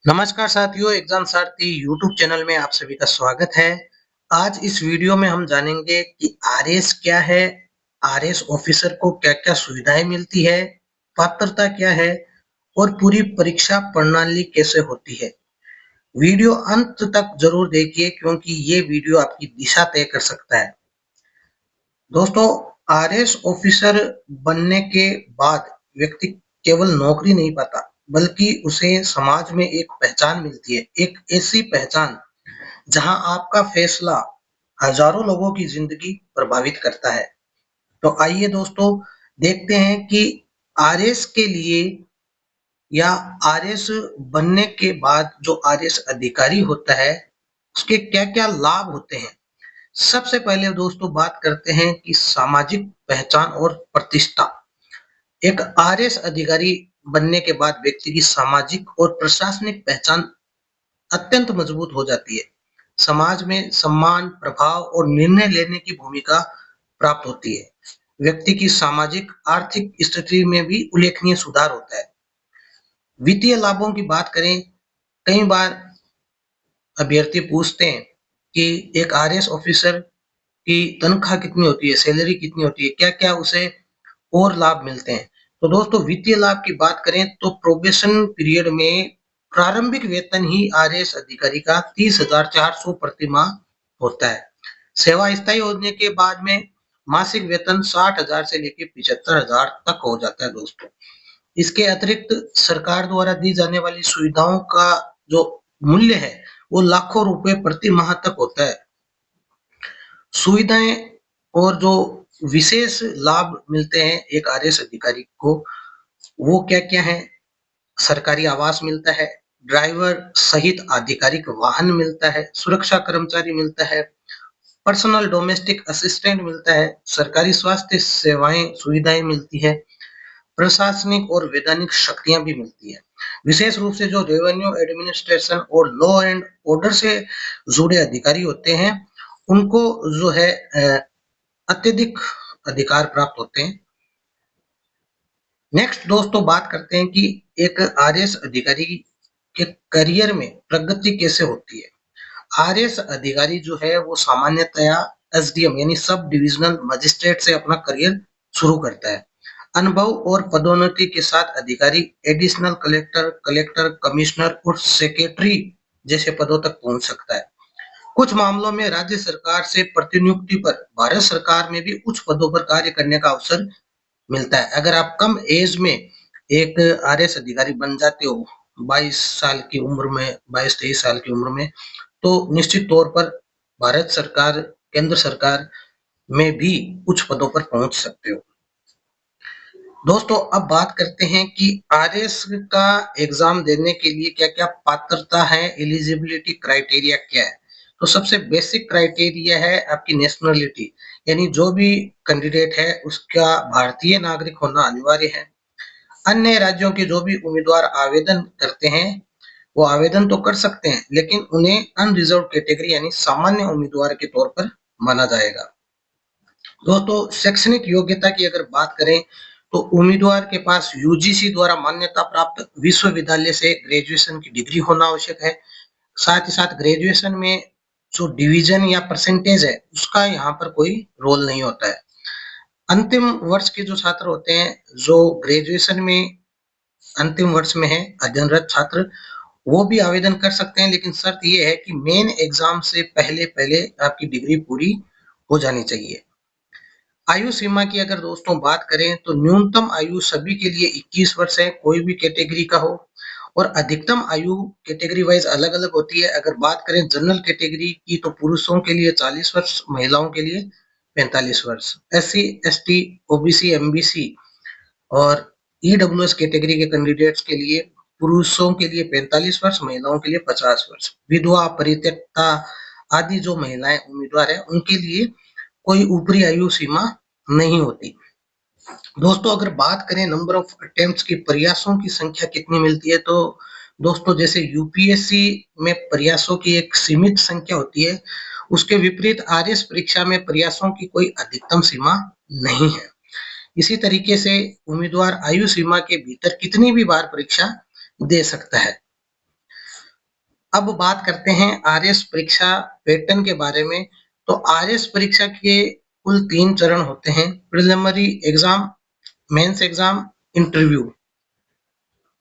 नमस्कार साथियों, एग्जाम सारथी YouTube channel में आप सभी का स्वागत है। आज इस वीडियो में हम जानेंगे कि आरएस क्या है, आरएस ऑफिसर को क्या-क्या सुविधाएं मिलती है, पात्रता क्या है और पूरी परीक्षा प्रणाली कैसे होती है। वीडियो अंत तक जरूर देखिए क्योंकि ये वीडियो आपकी दिशा तय कर सकता है। दोस्तों, आरएस ऑफिसर बनने के बाद व्यक्ति केवल नौकरी नहीं पाता, बल्कि उसे समाज में एक पहचान मिलती है, एक ऐसी पहचान जहां आपका फैसला हजारों लोगों की जिंदगी प्रभावित करता है। तो आइए दोस्तों, देखते हैं कि आरएस के लिए या आरएस बनने के बाद जो आरएस अधिकारी होता है, उसके क्या-क्या लाभ होते हैं। सबसे पहले दोस्तों बात करते हैं कि सामाजिक पहचान और प्रतिष्ठा। एक आरएस अधिकारी बनने के बाद व्यक्ति की सामाजिक और प्रशासनिक पहचान अत्यंत मजबूत हो जाती है। समाज में सम्मान, प्रभाव और निर्णय लेने की भूमिका प्राप्त होती है। व्यक्ति की सामाजिक आर्थिक स्थिति में भी उल्लेखनीय सुधार होता है। वित्तीय लाभों की बात करें, कई बार अभ्यर्थी पूछते हैं कि एक आरएस ऑफिसर की तनख्वाह कितनी होती है, सैलरी कितनी होती है, क्या-क्या उसे और लाभ मिलते हैं। तो दोस्तों, वित्तीय लाभ की बात करें तो प्रोबेशन पीरियड में प्रारंभिक वेतन ही आरएएस अधिकारी का 30,400 प्रति माह होता है। सेवा स्थायी होने के बाद में मासिक वेतन 60,000 से लेकर 75,000 तक हो जाता है दोस्तों। इसके अतिरिक्त सरकार द्वारा दी जाने वाली सुविधाओं का जो मूल्य है वो लाखों रुपए प्रति माह तक होता है। सुविधाएं और जो विशेष लाभ मिलते हैं एक आरएएस अधिकारी को, वो क्या-क्या है? सरकारी आवास मिलता है, ड्राइवर सहित आधिकारिक वाहन मिलता है, सुरक्षा कर्मचारी मिलता है, पर्सनल डोमेस्टिक असिस्टेंट मिलता है, सरकारी स्वास्थ्य सेवाएं सुविधाएं मिलती है, प्रशासनिक और वैधानिक शक्तियां भी मिलती है। विशेष रूप से जो रेवेन्यू एडमिनिस्ट्रेशन और लॉ एंड ऑर्डर से जुड़े अधिकारी होते हैं, उनको जो है अत्यधिक अधिकार प्राप्त होते हैं। नेक्स्ट दोस्तों बात करते हैं कि एक आरएएस अधिकारी के करियर में प्रगति कैसे होती है। आरएएस अधिकारी जो है वो सामान्यतया एसडीएम यानी सब डिविजनल मजिस्ट्रेट से अपना करियर शुरू करता है। अनुभव और पदोन्नति के साथ अधिकारी एडिशनल कलेक्टर, कलेक्टर, कमिश्नर और सेक्रेटरी जैसे पदों तक पहुंच सकता है। कुछ मामलों में राज्य सरकार से प्रतिनियुक्ति पर भारत सरकार में भी उच्च पदों पर कार्य करने का अवसर मिलता है। अगर आप कम एज में एक आरएएस अधिकारी बन जाते हो, 22 साल की उम्र में, 22-23 साल की उम्र में, तो निश्चित तौर पर भारत सरकार, केंद्र सरकार में भी उच्च पदों पर पहुंच सकते हो। दोस्तों, अब बात करते हैं कि आरएएस का एग्जाम देने के लिए क्या-क्या पात्रता है, एलिजिबिलिटी क्राइटेरिया क्या है। तो सबसे बेसिक क्राइटेरिया है आपकी नेशनलिटी, यानी जो भी कैंडिडेट है उसका भारतीय नागरिक होना अनिवार्य है। अन्य राज्यों के जो भी उम्मीदवार आवेदन करते हैं वो आवेदन तो कर सकते हैं, लेकिन उन्हें अनरिजर्व कैटेगरी यानी सामान्य उम्मीदवार के तौर पर माना जाएगा। दोस्तों, शैक्षणिक योग्यता की अगर बात करें तो उम्मीदवार के पास यूजीसी द्वारा मान्यता प्राप्त विश्वविद्यालय से ग्रेजुएशन की डिग्री होना आवश्यक है। साथ ही साथ ग्रेजुएशन में जो डिवीजन या परसेंटेज है उसका यहाँ पर कोई रोल नहीं होता है। अंतिम वर्ष के जो छात्र होते हैं, जो ग्रेजुएशन में अंतिम वर्ष में है, अध्ययनरत छात्र, वो भी आवेदन कर सकते हैं, लेकिन शर्त ये है कि मेन एग्जाम से पहले आपकी डिग्री पूरी हो जानी चाहिए। आयु सीमा की अगर दोस्तों बात करें तो न्यूनतम आयु सभी के लिए 21 वर्ष है, कोई भी कैटेगरी का हो, और अधिकतम आयु कैटेगरी वाइज अलग-अलग होती है। अगर बात करें जनरल कैटेगरी की तो पुरुषों के लिए 40 वर्ष, महिलाओं के लिए 45 वर्ष। एससी, एसटी, ओबीसी, एमबीसी और ईडब्ल्यूएस कैटेगरी के कैंडिडेट्स के लिए पुरुषों के लिए 45 वर्ष, महिलाओं के लिए 50 वर्ष। विधवा, परित्यक्ता आदि जो महिलाएं उम्मीदवार है उनके लिए कोई ऊपरी आयु सीमा नहीं होती। दोस्तों, अगर बात करें नंबर ऑफ अटेम्प्ट्स की, प्रयासों की संख्या कितनी मिलती है, तो दोस्तों जैसे यूपीएससी में प्रयासों की एक सीमित संख्या होती है, उसके विपरीत आरएएस परीक्षा में प्रयासों की कोई अधिकतम सीमा नहीं है। इसी तरीके से उम्मीदवार आयु सीमा के भीतर कितनी भी बार परीक्षा दे सकता है। अब बात करते हैं आरएस परीक्षा पैटर्न के बारे में। तो आरएस परीक्षा के कुल 3 चरण होते हैं: preliminary exam, mains exam, interview.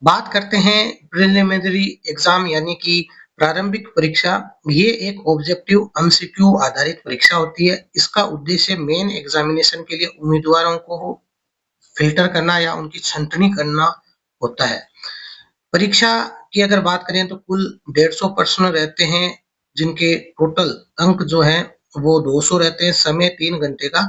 बात करते हैं प्रिलिमिनरी एग्जाम यानी कि प्रारंभिक परीक्षा। ये एक ऑब्जेक्टिव एमसीक्यू आधारित परीक्षा होती है। इसका उद्देश्य मेन एग्जामिनेशन के लिए उम्मीदवारों को फिल्टर करना या उनकी छंटनी करना होता है। परीक्षा की अगर बात करें तो कुल 150 प्रश्न रहते हैं, जिनके टोटल अंक जो है वो 200 रहते हैं। समय 3 घंटे का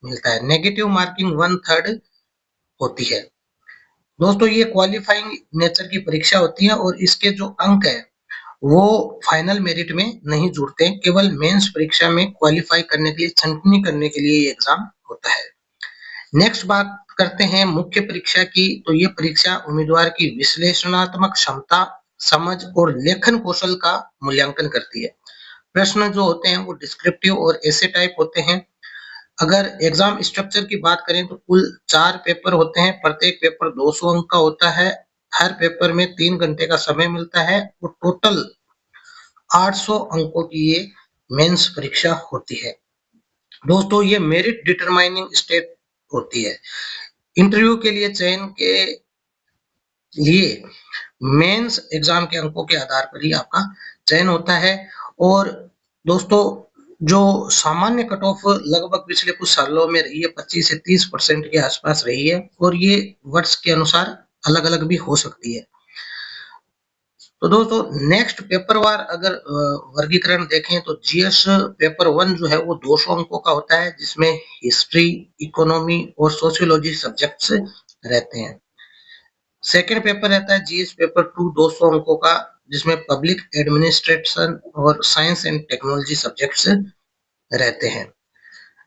मिलता है। नेगेटिव मार्किंग 1/3 होती है। दोस्तों ये क्वालिफाइंग नेचर की परीक्षा होती है और इसके जो अंक है वो फाइनल मेरिट में नहीं जुड़ते हैं। केवल मेंस परीक्षा में क्वालिफाई करने के लिए, छंटनी करने के लिए ये एग्जाम होता है। नेक्स्ट बात करते हैं मुख्य परीक्षा की। तो ये परीक्षा उम्मीदवार की विश्लेषणात्मक क्षमता, समझ और लेखन कौशल का मूल्यांकन करती है। प्रश्न जो होते हैं वो डिस्क्रिप्टिव और एसे टाइप होते हैं। अगर एग्जाम स्ट्रक्चर की बात करें तो कुल 4 पेपर होते हैं। प्रत्येक पेपर 200 अंक का होता है। हर पेपर में 3 घंटे का समय मिलता है और टोटल 800 अंकों की ये मेंस परीक्षा होती है। दोस्तों ये मेरिट डिटरमाइनिंग स्टेट होती है। इंटरव्यू के लिए चयन के लिए मेंस एग्जाम के अंकों के आधार पर ही आपका चयन होता है। और दोस्तों जो सामान्य कट ऑफ लगभग पिछले कुछ सालों में रही है, 25 से 30% के आसपास रही है और ये वर्ष के अनुसार अलग अलग भी हो सकती है। तो दोस्तों नेक्स्ट पेपरवार अगर वर्गीकरण देखें तो जीएस पेपर 1 जो है वो 200 अंकों का होता है, जिसमें हिस्ट्री, इकोनॉमी और सोशियोलॉजी सब्जेक्ट्स रहते हैं। सेकंड पेपर रहता है जीएस पेपर 2 200 अंकों का, जिसमें पब्लिक एडमिनिस्ट्रेशन और साइंस एंड टेक्नोलॉजी सब्जेक्ट्स रहते हैं।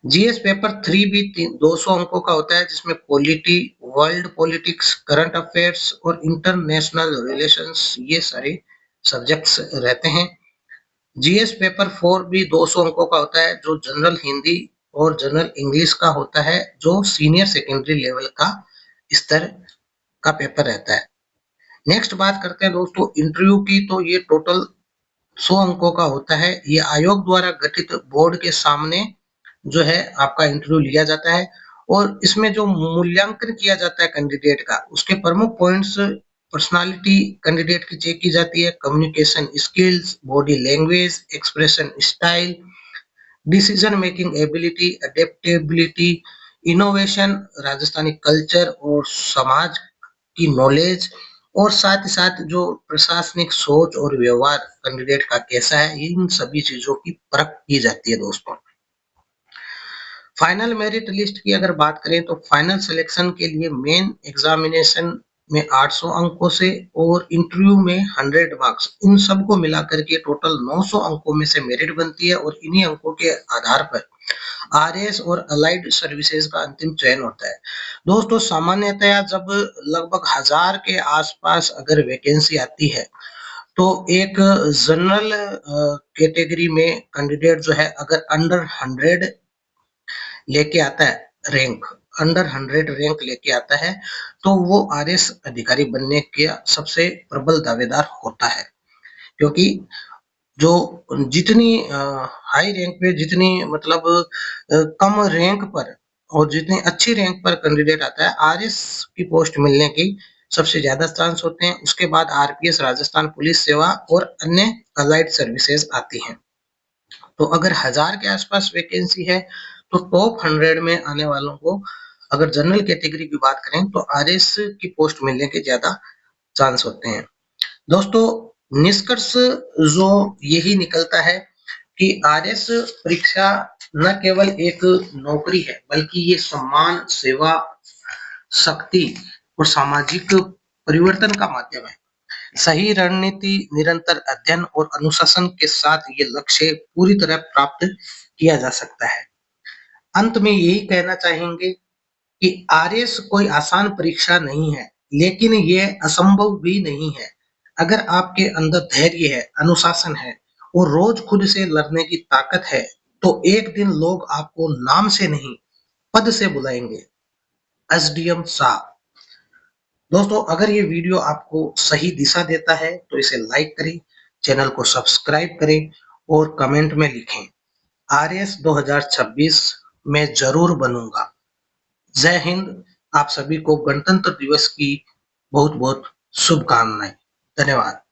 जीएस पेपर 3 भी 200 अंकों का होता है, जिसमें polity, world politics, current affairs और इंटरनेशनल रिलेशंस ये सारे सब्जेक्ट्स रहते हैं। जीएस पेपर 4 भी 200 अंकों का होता है, जो जनरल हिंदी और जनरल इंग्लिश का होता है, जो सीनियर सेकेंडरी लेवल का स्तर का पेपर रहता है। नेक्स्ट बात करते हैं दोस्तों इंटरव्यू की। तो ये टोटल 100 अंकों का होता है। ये आयोग द्वारा गठित बोर्ड के सामने जो है आपका इंटरव्यू लिया जाता है और इसमें जो मूल्यांकन किया जाता है कैंडिडेट का, उसके प्रमुख पॉइंट्स: पर्सनालिटी कैंडिडेट की चेक की जाती है, communication skills, body language, expression style, decision making ability, adaptability, innovation, Rajasthani culture और समाज की नॉलेज, और साथ ही साथ जो प्रशासनिक सोच और व्यवहार कैंडिडेट का कैसा है, इन सभी चीजों की परख की जाती है दोस्तों। फाइनल मेरिट लिस्ट की अगर बात करें तो फाइनल सिलेक्शन के लिए मेन एग्जामिनेशन में 800 अंकों से और इंटरव्यू में 100 मार्क्स, इन सबको मिलाकर के टोटल 900 अंकों में से मेरिट बनती है और इन्हीं अंकों के आधार पर आरएएस और अलाइड सर्विसेज का अंतिम चयन होता है। दोस्तों सामान्यतया जब लगभग 1000 के आसपास अगर वैकेंसी आती है तो एक जनरल कैटेगरी में कैंडिडेट जो है अगर अंडर 100 लेके आता है, रैंक अंडर 100 रैंक लेके आता है, तो वो आरएस अधिकारी बनने के सबसे प्रबल दावेदार होता है। क्योंकि जो जितनी हाई रैंक पे, जितनी मतलब कम रैंक पर और जितनी अच्छी रैंक पर कैंडिडेट आता है, आरएस की पोस्ट मिलने की सबसे ज्यादा चांस होते हैं। उसके बाद आरपीएस, राजस्थान पुलिस सेवा और अन्य अलाइड सर्विसेज आती हैं। तो अगर 1000 के आसपास वैकेंसी है तो टॉप 100 में आने वालों को अगर जनरल कैटेगरी की बात करें तो आरएस की पोस्ट मिलने के ज्यादा चांस होते हैं। दोस्तों निष्कर्ष जो यही निकलता है कि आरएस परीक्षा न केवल एक नौकरी है, बल्कि ये सम्मान, सेवा, शक्ति और सामाजिक परिवर्तन का माध्यम है। सही रणनीति, निरंतर अध्ययन और अनुशासन के साथ ये लक्ष्य पूरी तरह प्राप्त किया जा सकता है। अंत में यही कहना चाहेंगे कि आरएस कोई आसान परीक्षा नहीं है, लेकिन ये असंभव भी नहीं है। अगर आपके अंदर धैर्य है, अनुशासन है और रोज खुद से लड़ने की ताकत है, तो एक दिन लोग आपको नाम से नहीं, पद से बुलाएंगे। एसडीएम साहब। दोस्तों अगर ये वीडियो आपको सही दिशा देता है तो इसे लाइक करें, चैनल को सब्सक्राइब करें और कमेंट में लिखें आरएस 2026 में जरूर बनूंगा। जय हिंद। आप सभी को गणतंत्र दिवस की बहुत बहुत शुभकामनाएं। धन्यवाद।